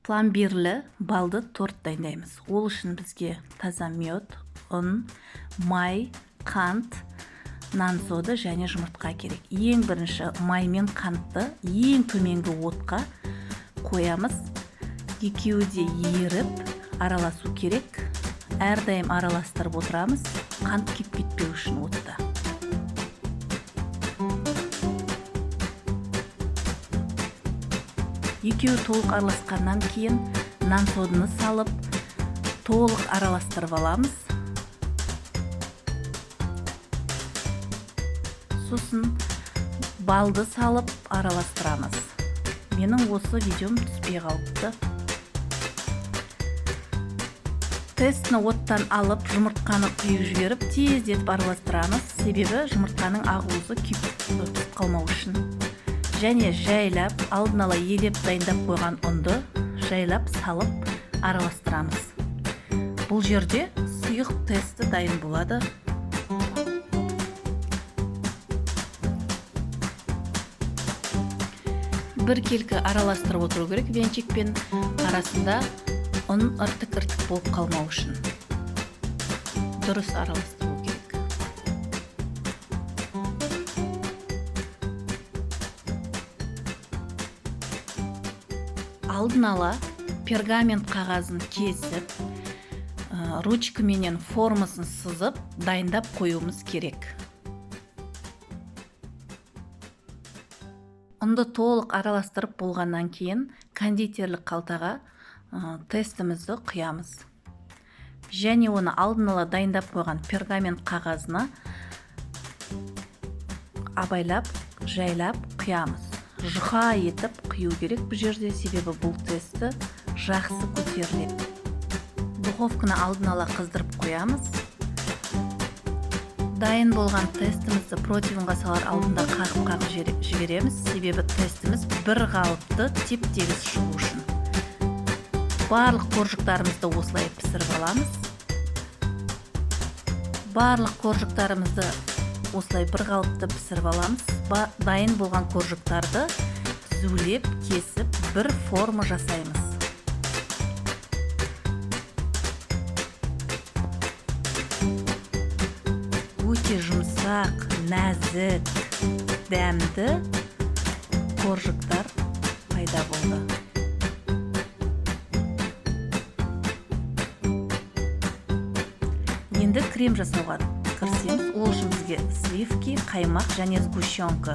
Пломбирлі балды торт дайындаймыз. Ол үшін бізге таза мед, ұн, май, қант, нан сода және жұмыртқа керек. Ең бірінші май мен қантты ең төменгі отқа қоямыз. Екеуі де еріп араласу керек. Әрдайым араластырып отырамыз, қант кеп кетпеу үшін отта. Екеуі толық араласқаннан кейін нан соданы салып, толық араластырып аламыз. Сосын балды салып араластырамыз. Менің осы видеом түспей қалыпты. Тестіні оттан алып, жұмыртқаны құйып жіберіп, тездетіп араластырамыз. Себебі жұмыртқаның ағуызы күйіп қалмау үшін. Және жайлап, алдын ала елеп дайындап қойған ұнды жайлап салып араластырамыз. Бұл жерде сұйық тесті дайын болады. Бір келкі араластырып отыру керек, венчикпен арасында ұн ыртық-ыртық болып қалмау үшін. Дұрыс араластыру керек. Алдын ала пергамент қағазын кесіп, ручкаменен формасын сызып, дайындап қоюымыз керек. Ұнды толық араластырып болғаннан кейін кондитерлік қалтаға тестімізді құямыз. Және оны алдын ала дайындап қойған пергамент қағазына абайлап, жайлап құямыз. Жұқа етіп құю керек бұл жерде, себебі бұл тесті жақсы көтеріледі. Духовканы алдын ала қыздырып қоямыз. Дайын болған тестімізді противенға салар алдында қағып жібереміз, себебі тестіміз бір қалыпты теп-тегіс шығу үшін. Барлық қоржықтарымызды осылай пісіріп аламыз. Барлық қоржықтарымызды осылай бір қалыпты пісіріп аламыз. Дайын болған қоржықтарды түзулеп, кесіп, бір форма жасаймыз. Өте жұмсақ, нәзік, дәмді қоржықтар пайда болды. Енді крем жасауға кірісеміз. Ол үшін бізге сливки, қаймақ және сгущенка.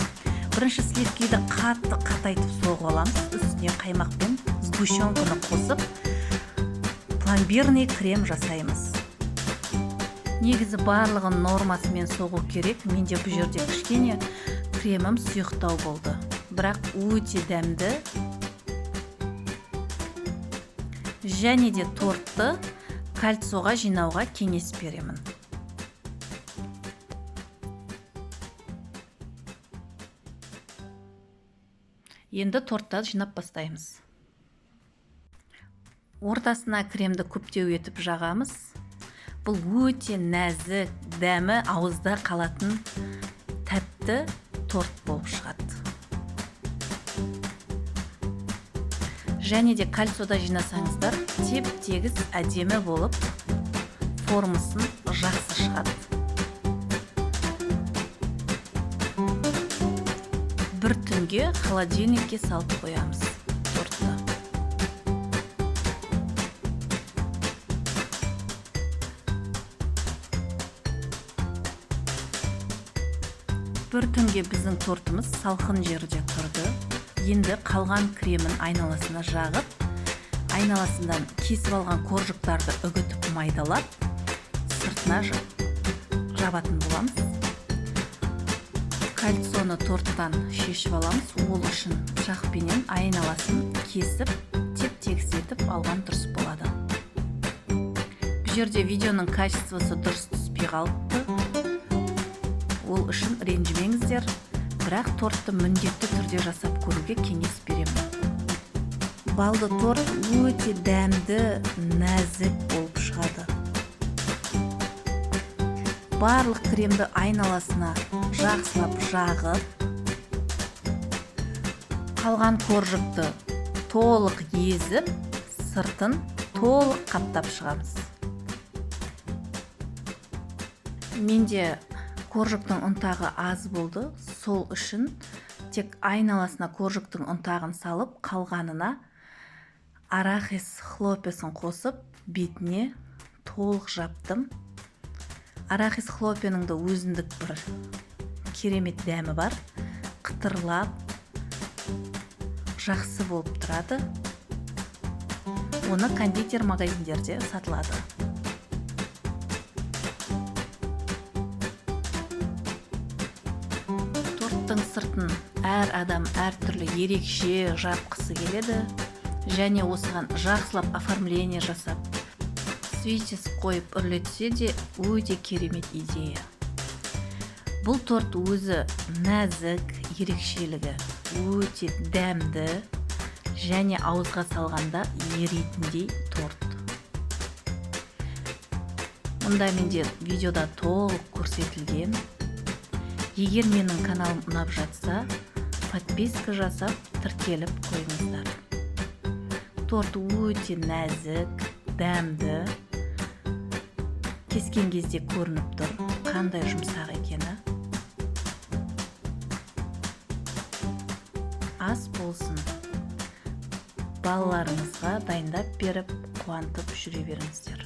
Бірінші сливкиді қатты қатайтып соғып аламыз. Үстіне қаймақ пен сгущенканы қосып, пломбирный крем жасаймыз. Негізі барлығын нормасымен соғу керек. Менде бұл жерде кішкене кремім сұйықтау болды. Бірақ өте дәмді. Және де тортты кольцоға жинауға кеңес беремін. Енді тортты жинап бастаймыз. Ортасына кремді көптеу етіп жағамыз. Бұл өте нәзік, дәмі ауызда қалатын тәтті торт болып шығады. Және де кольцода жинасаңыздар, теп-тегіс әдемі болып, формасын жақсы шығады. Бір түнге холодильникке салып қоямыз тортты. Бір түнге біздің тортымыз салқын жерде тұрды. Енді қалған кремін айналасына жағып, айналасынан кесіп алған қоржықтарды үгітіп майдалап, сыртына жабатын боламыз. Кольцоны торттан шешіп аламыз. Ол үшін пышақпенен айналасын кесіп, теп-тегіс етіп алған дұрыс болады. Бұл жерде видеоның качествосы дұрыс түспей қалыпты. Ол үшін ренжімеңіздер. Бірақ тортты міндетті түрде жасап көруге кеңес беремін. Балды торт өте дәмді, нәзік болып шығады. Барлық кремді айналасына жақсылап жағып, қалған қоржықты толық езіп, сыртын толық қаптап шығамыз. Менде коржықтың ұнтағы аз болды, сол үшін тек айналасына коржықтың ұнтағын салып, қалғанына арахис хлопесін қосып, бетіне толық жаптым. Арахис хлопенің де өзіндік бір керемет дәмі бар, қытырлап, жақсы болып тұрады. Оны кондитер магазиндерде сатылады. Торттың сыртын әр адам әртүрлі ерекше жапқысы келеді, және осыған жақсылап оформление жасап, свитес қойып үрлетсе де өте керемет идея. Бұл торт өзі нәзік, ерекшелігі өте дәмді, және ауызға салғанда еритіндей торт. Мұнда менде видеода толық көрсетілген. Егер менің каналым ұнап жатса, подписка жасап, тіркеліп қойыңыздар. Торт өте нәзік, дәмді. Кескен кезде көрініп тұр, қандай жұмсақ екені. Ас болсын. Балаларыңызға дайындап беріп, қуантып жүре беріңіздер.